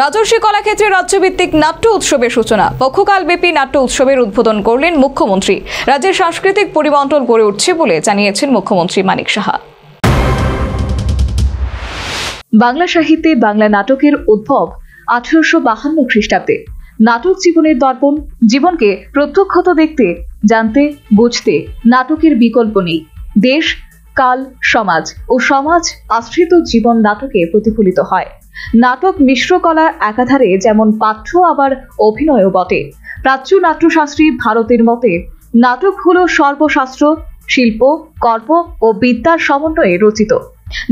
রাজর্ষি কলাক্ষেত্রে রাজ্যভিত্তিক নাট্য উৎসবের সূচনা। পক্ষকালব্যাপী নাট্য উৎসবের উদ্বোধন করলেন মুখ্যমন্ত্রী। রাজ্যের সাংস্কৃতিক পরিমণ্ডল গড়ে উঠছে বলে জানিয়েছেন মুখ্যমন্ত্রী মানিক সাহা। বাংলা সাহিত্যে বাংলা নাটকের উদ্ভব 1852 খ্রিস্টাব্দে। নাটক জীবনের দর্পণ। জীবনকে প্রত্যক্ষত দেখতে, জানতে, বুঝতে নাটকের বিকল্প নেই। দেশ, কাল, সমাজ ও সমাজ আশ্রিত জীবন নাটকে প্রতিফলিত হয়। নাটক মিশ্র কলার একাধারে যেমন পাঠ্য আবার অভিনয়ও বটে। প্রাচ্য নাট্যশাস্ত্রী ভারতের মতে নাটক হলো সর্বশাস্ত্র, শিল্প, কর্ম ও বিদ্যার সমন্বয়ে রচিত।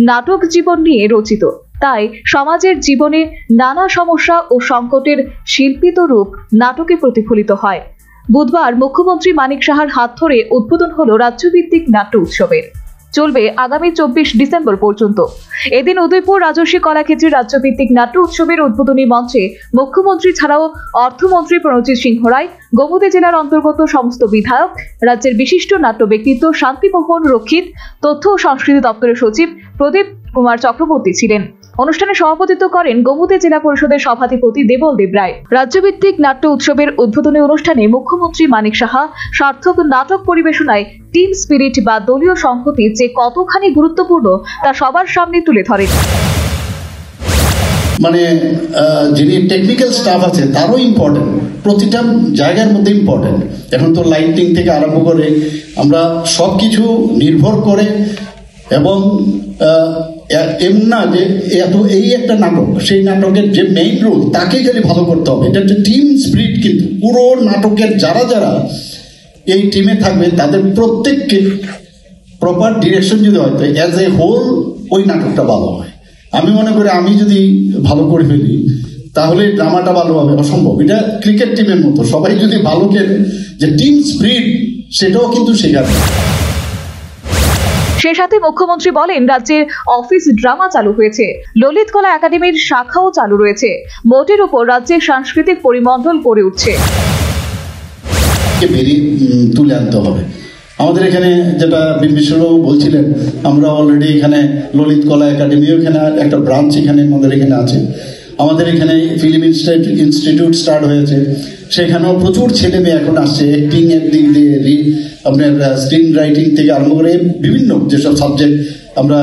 নাটক জীবন নিয়ে রচিত, তাই সমাজের জীবনে নানা সমস্যা ও সংকটের শিল্পিত রূপ নাটকে প্রতিফলিত হয়। বুধবার মুখ্যমন্ত্রী মানিক সাহার হাত ধরে উদ্বোধন হলো রাজ্যভিত্তিক নাট্য উৎসবের। চলবে আগামী 24 ডিসেম্বর পর্যন্ত। এদিন উদয়পুর রাজর্ষি কলাক্ষেত্রে রাজ্যভিত্তিক নাট্য উৎসবের উদ্বোধনী মঞ্চে মুখ্যমন্ত্রী ছাড়াও অর্থমন্ত্রী প্রণজিৎ সিংহ রায়, গোমতী জেলার অন্তর্গত সমস্ত বিধায়ক, রাজ্যের বিশিষ্ট নাট্য ব্যক্তিত্ব শান্তিমোহন রক্ষিত, তথ্য ও সংস্কৃতি দপ্তরের সচিব প্রদীপ কুমার চক্রবর্তী ছিলেন। অনুষ্ঠানে সভাপতিত্ব করেন গোমতী জেলা পরিষদের সভাধিপতি দেবল দেব রায়। রাজ্যভিত্তিক নাট্য উৎসবের উদ্বোধনী অনুষ্ঠানে মুখ্যমন্ত্রী মানিক সাহা সার্থক নাটক পরিবেশনায় টিম স্পিরিট বা দলীয় সংহতি যে কতখানি গুরুত্বপূর্ণ তা সবার সামনে তুলে ধরেন। মানে যিনি টেকনিক্যাল স্টাফ আছে তারও ইম্পর্টেন্ট, প্রতিটা জায়গার মধ্যে ইম্পর্টেন্ট। এখন তো লাইটিং থেকে আরম্ভ করে আমরা সব কিছু নির্ভর করে, এবং এমন না যে এত এই একটা নাটক, সেই নাটকের যে মেইন রোল তাকেই খালি ভালো করতে হবে। এটা হচ্ছে টিম স্পিরিট। কিন্তু পুরো নাটকের যারা যারা এই টিমে থাকবে তাদের প্রত্যেককে প্রপার ডিরেকশন যদি হয় তো অ্যাজ এ হোল ওই নাটকটা ভালো হয়। আমি মনে করি আমি যদি ভালো করে ফেলি তাহলে ড্রামাটা ভালো হবে অসম্ভব। এটা ক্রিকেট টিমের মতো, সবাই যদি ভালো খেলে যে টিম স্পিরিট সেটাও কিন্তু শেখাবে। সে সাথে মুখ্যমন্ত্রী বলেন, রাজ্যের অফিস ড্রামা চালু হয়েছে, ললিত কলা একাডেমির শাখাও চালু রয়েছে। মোটের উপর রাজ্যের সাংস্কৃতিক পরিমণ্ডল গড়ে উঠছে। তুলে আনতে হবে। আমাদের এখানে যেটা বিম্বিসারবাবু বলছিলেন, আমরা অলরেডি এখানে ললিত কলা একাডেমিও এখানে একটা ব্রাঞ্চ এখানে আমাদের এখানে আছে। আমাদের এখানে ফিল্ম ইনস্টিটিউট স্টার্ট হয়েছে, সেখানেও প্রচুর ছেলে মেয়ে এখন আসছে। অ্যাক্টিং এর দিক দিয়ে আপনার স্ক্রিন রাইটিং থেকে আরম্ভ করে বিভিন্ন যেসব সাবজেক্ট আমরা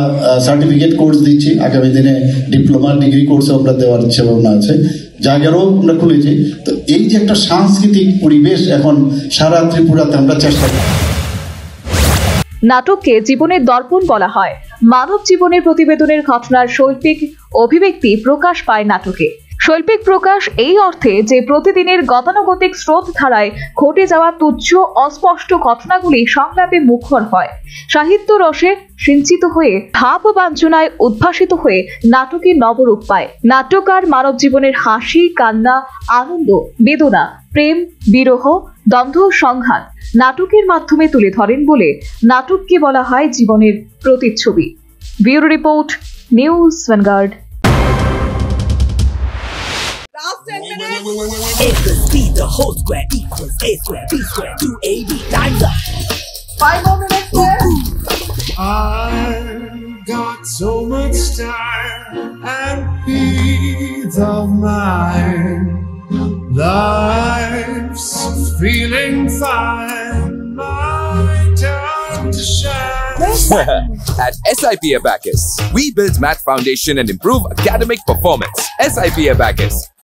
সার্টিফিকেট কোর্স দিচ্ছি, আগামী দিনে ডিপ্লোমা ডিগ্রি কোর্সও আমরা দেওয়ার ইচ্ছে ভাবনা আছে, জায়গারও আমরা খুলেছি। তো এই যে একটা সাংস্কৃতিক পরিবেশ এখন সারা ত্রিপুরাতে আমরা চেষ্টা করি। নাটককে জীবনের দর্পণ বলা হয়। মানব জীবনের প্রতিবেদনের ঘটনার শৈল্পিক অভিব্যক্তি প্রকাশ পায় নাটকে। শৈল্পিক প্রকাশ এই অর্থে যে প্রতিদিনের গতানুগতিক স্রোত ধারায় ঘটে যাওয়া তুচ্ছ অস্পষ্ট ঘটনাগুলি সংলাপে মুখর হয়, সাহিত্য রসে সিঞ্চিত হয়ে ভাব বাঞ্ছনায় উদ্ভাসিত হয়ে নাটকে নবরূপ পায়। নাট্যকার মানব জীবনের হাসি, কান্না, আনন্দ, বেদনা, প্রেম, বিরহ, দ্বন্দ্ব, সংঘাত নাটকের মাধ্যমে তুলে ধরেন বলে নাটককে বলা হয় জীবনের প্রতিচ্ছবি। Bureau report, news vanguard. A plus B, the whole square equals A square, B square, 2AB, time's up. 5 more minutes there. I've got so much time and peace of mind. Life's feeling fine, my time to shine. At SIP Abacus, we build math foundation and improve academic performance. SIP Abacus,